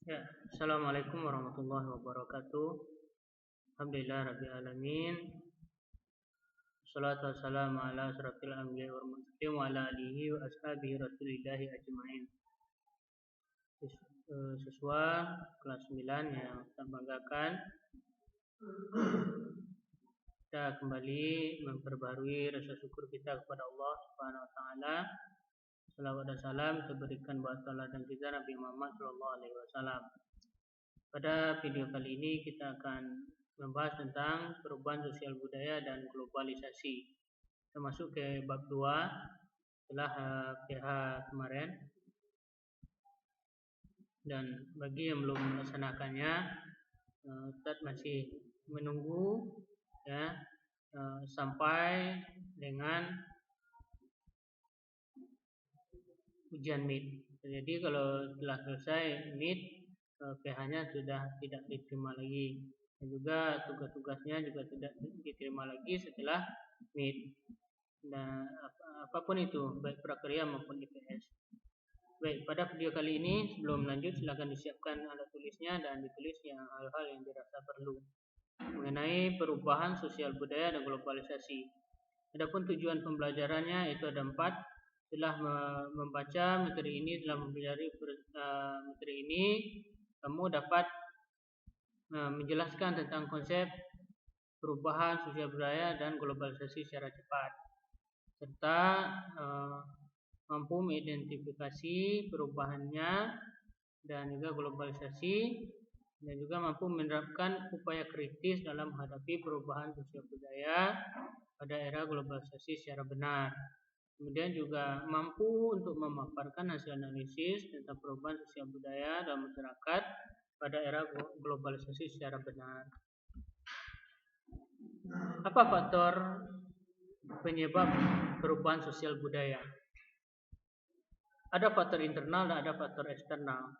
Ya, Assalamualaikum warahmatullahi wabarakatuh. Alhamdulillah rabbil alamin. Wassalatu wassalamu ala asyrafil anbiya'i wal mursalin wa ala alihi wa ashabihi rasulillahi ajma'in. Siswa kelas 9 yang saya banggakan, kita kembali memperbarui rasa syukur kita kepada Allah Subhanahu wa taala. Salawat dan salam kita berikan buat tauladan kita Nabi Muhammad sallallahu alaihi wasallam. Pada video kali ini kita akan membahas tentang perubahan sosial budaya dan globalisasi. Kita masuk ke bab 2 setelah PH kemarin. Dan bagi yang belum melaksanakannya, Ustaz masih menunggu ya sampai dengan ujian MIT. Jadi kalau telah selesai MIT, PH-nya sudah tidak diterima lagi, dan juga tugas-tugasnya juga tidak diterima lagi setelah MIT. Nah, apapun itu, baik prakarya maupun IPS. Baik, pada video kali ini sebelum lanjut silakan disiapkan alat tulisnya dan ditulis hal-hal yang dirasa perlu mengenai perubahan sosial budaya dan globalisasi. Adapun tujuan pembelajarannya itu ada 4. Setelah membaca materi ini, setelah mempelajari materi ini, kamu dapat menjelaskan tentang konsep perubahan sosial budaya dan globalisasi secara cepat, serta mampu mengidentifikasi perubahannya dan juga globalisasi, dan juga mampu menerapkan upaya kritis dalam menghadapi perubahan sosial budaya pada era globalisasi secara benar. Kemudian juga mampu untuk memaparkan hasil analisis tentang perubahan sosial budaya dalam masyarakat pada era globalisasi secara benar. Apa faktor penyebab perubahan sosial budaya? Ada faktor internal dan ada faktor eksternal.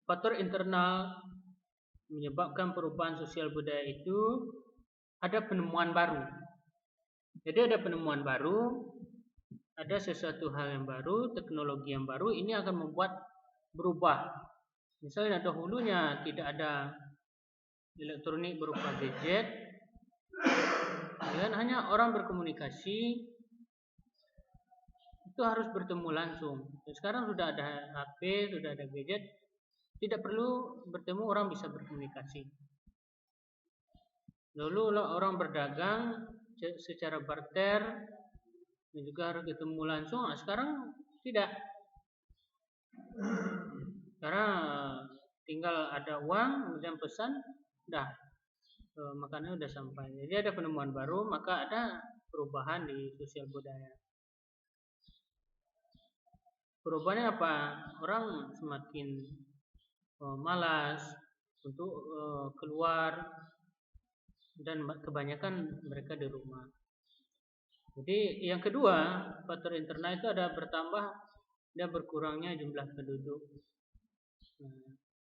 Faktor internal menyebabkan perubahan sosial budaya itu ada penemuan baru. Jadi ada penemuan baru, ada sesuatu hal yang baru, teknologi yang baru, ini akan membuat berubah. Misalnya dahulunya tidak ada elektronik berupa gadget, dan hanya orang berkomunikasi itu harus bertemu langsung. Dan sekarang sudah ada HP, sudah ada gadget, tidak perlu bertemu, orang bisa berkomunikasi. Dulu orang berdagang secara barter dan juga harus ketemu langsung. Sekarang tidak. Sekarang tinggal ada uang, kemudian pesan, dah makanannya sudah sampai. Jadi ada penemuan baru, maka ada perubahan di sosial budaya. Perubahannya apa? Orang semakin malas untuk keluar, dan kebanyakan mereka di rumah. Jadi yang kedua, faktor internal itu ada bertambah dan berkurangnya jumlah penduduk.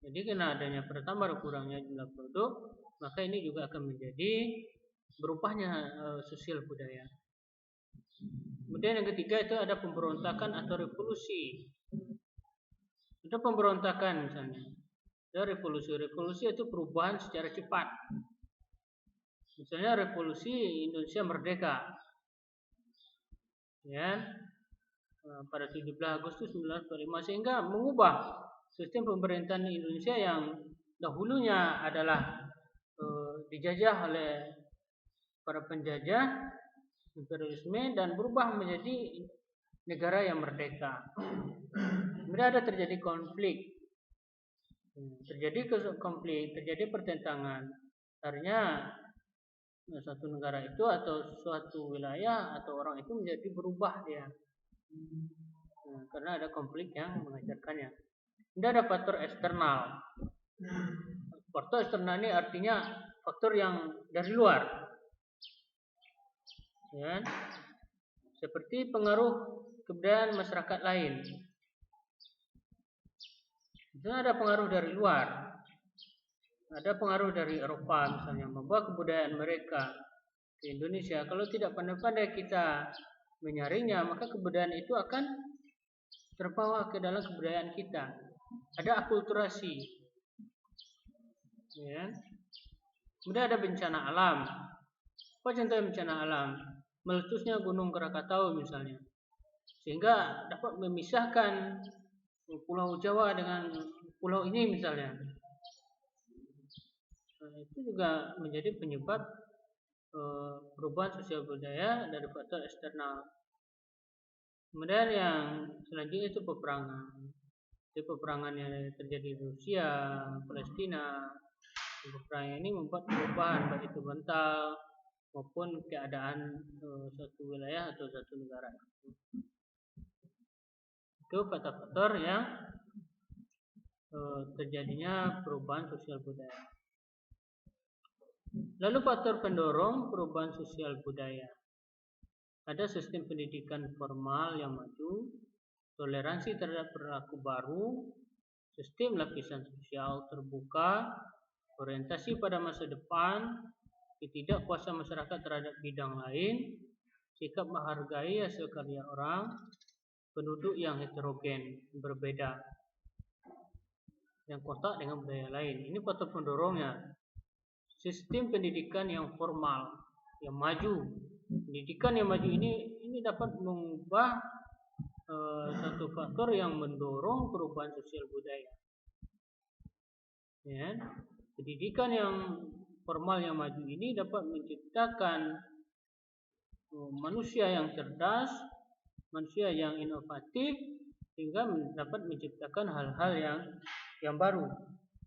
Jadi karena adanya bertambah berkurangnya jumlah penduduk, maka ini juga akan menjadi berubahnya sosial budaya. Kemudian yang ketiga itu ada pemberontakan atau revolusi. Ada pemberontakan misalnya. Ada revolusi. Revolusi itu perubahan secara cepat. Misalnya revolusi Indonesia merdeka, ya, pada 17 Agustus 1945, sehingga mengubah sistem pemerintahan Indonesia yang dahulunya adalah dijajah oleh para penjajah imperialisme dan berubah menjadi negara yang merdeka. Kemudian ada terjadi konflik, terjadi pertentangan. Artinya satu negara itu atau suatu wilayah atau orang itu menjadi berubah dia, karena ada konflik yang mengajarkannya. Ini ada faktor eksternal. Faktor eksternal ini artinya faktor yang dari luar, ya, seperti pengaruh kebudayaan masyarakat lain. Misalnya ada pengaruh dari luar, ada pengaruh dari Eropa misalnya, membawa kebudayaan mereka ke Indonesia. Kalau tidak pandai-pandai kita menyaringnya, maka kebudayaan itu akan terbawa ke dalam kebudayaan kita. ada akulturasi, ya. Kemudian ada bencana alam. Apa contoh bencana alam? Meletusnya Gunung Krakatau misalnya, sehingga dapat memisahkan Pulau Jawa dengan pulau ini misalnya. Nah, itu juga menjadi penyebab perubahan sosial budaya dari faktor eksternal. Kemudian yang selanjutnya itu peperangan. Jadi peperangan yang terjadi di Rusia, Palestina. Peperangan ini membuat perubahan baik itu mental maupun keadaan suatu wilayah atau satu negara. Itu faktor-faktor yang terjadinya perubahan sosial budaya. Lalu faktor pendorong perubahan sosial budaya. Ada sistem pendidikan formal yang maju, toleransi terhadap perilaku baru, sistem lapisan sosial terbuka, orientasi pada masa depan, ketidakpuasan masyarakat terhadap bidang lain, sikap menghargai hasil karya orang, penduduk yang heterogen, berbeda, yang kotak dengan budaya lain. Ini faktor pendorongnya. Sistem pendidikan yang formal, yang maju. Pendidikan yang maju ini dapat mengubah satu faktor yang mendorong perubahan sosial budaya. Ya. Pendidikan yang formal yang maju ini dapat menciptakan manusia yang cerdas, manusia yang inovatif, sehingga dapat menciptakan hal-hal yang baru,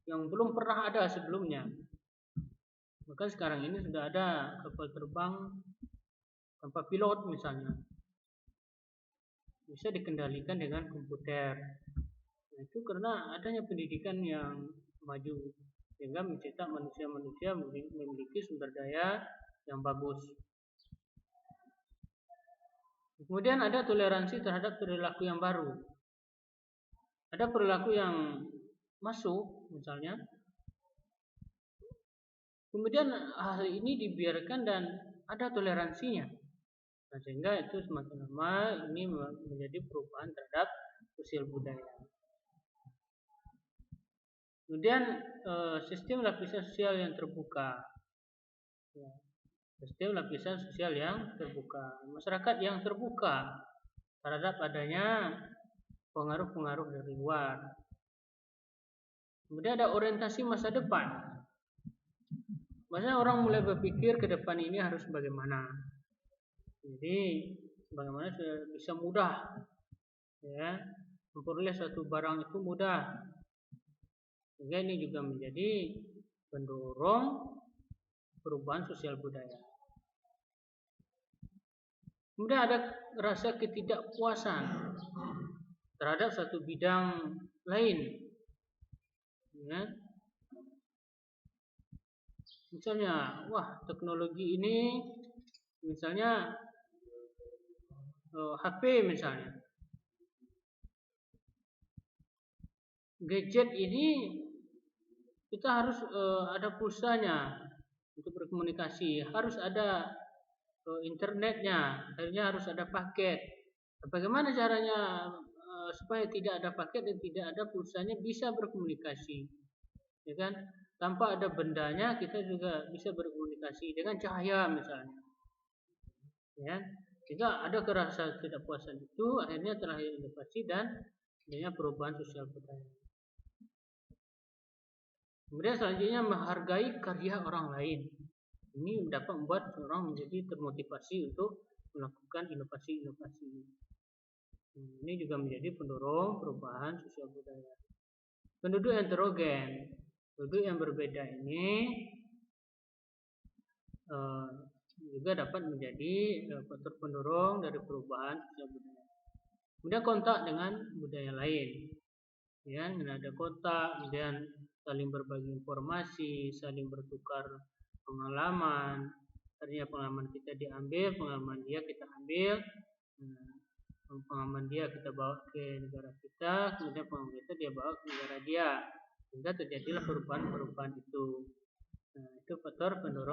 yang belum pernah ada sebelumnya. Bahkan sekarang ini sudah ada kapal terbang tanpa pilot misalnya, bisa dikendalikan dengan komputer. Nah, itu karena adanya pendidikan yang maju, sehingga mencetak manusia-manusia memiliki sumber daya yang bagus. Kemudian ada toleransi terhadap perilaku yang baru. Ada perilaku yang masuk misalnya, kemudian hal ini dibiarkan dan ada toleransinya. Nah, sehingga itu semakin lama ini menjadi perubahan terhadap sosial budaya. Kemudian sistem lapisan sosial yang terbuka. Ya, sistem lapisan sosial yang terbuka. Masyarakat yang terbuka terhadap adanya pengaruh-pengaruh dari luar. Kemudian ada orientasi masa depan. Maksudnya orang mulai berpikir ke depan ini harus bagaimana. Jadi bagaimana bisa mudah, ya, memperoleh satu barang itu mudah. Sehingga ini juga menjadi pendorong perubahan sosial budaya. Kemudian ada rasa ketidakpuasan terhadap satu bidang lain. Ya. Misalnya, wah, teknologi ini misalnya HP misalnya. Gadget ini kita harus ada pulsanya untuk berkomunikasi, harus ada internetnya, akhirnya harus ada paket. Bagaimana caranya supaya tidak ada paket dan tidak ada pulsanya bisa berkomunikasi, ya kan? Tanpa ada bendanya kita juga bisa berkomunikasi dengan cahaya misalnya, ya. Jika ada rasa ketidakpuasan itu, akhirnya terlahir inovasi dan adanya perubahan sosial budaya. Kemudian selanjutnya menghargai karya orang lain. Ini dapat membuat orang menjadi termotivasi untuk melakukan inovasi-inovasi. Ini juga menjadi pendorong perubahan sosial budaya. Penduduk heterogen, penduduk yang berbeda ini juga dapat menjadi faktor pendorong dari perubahan sosial budaya. Kemudian kontak dengan budaya lain, ya, ada kontak, kemudian saling berbagi informasi, saling bertukar pengalaman. Artinya pengalaman kita diambil, pengalaman dia kita ambil, pengalaman dia kita bawa ke negara kita, kemudian pengalaman kita dia bawa ke negara dia, sehingga terjadilah perubahan-perubahan itu. Nah, itu faktor pendorong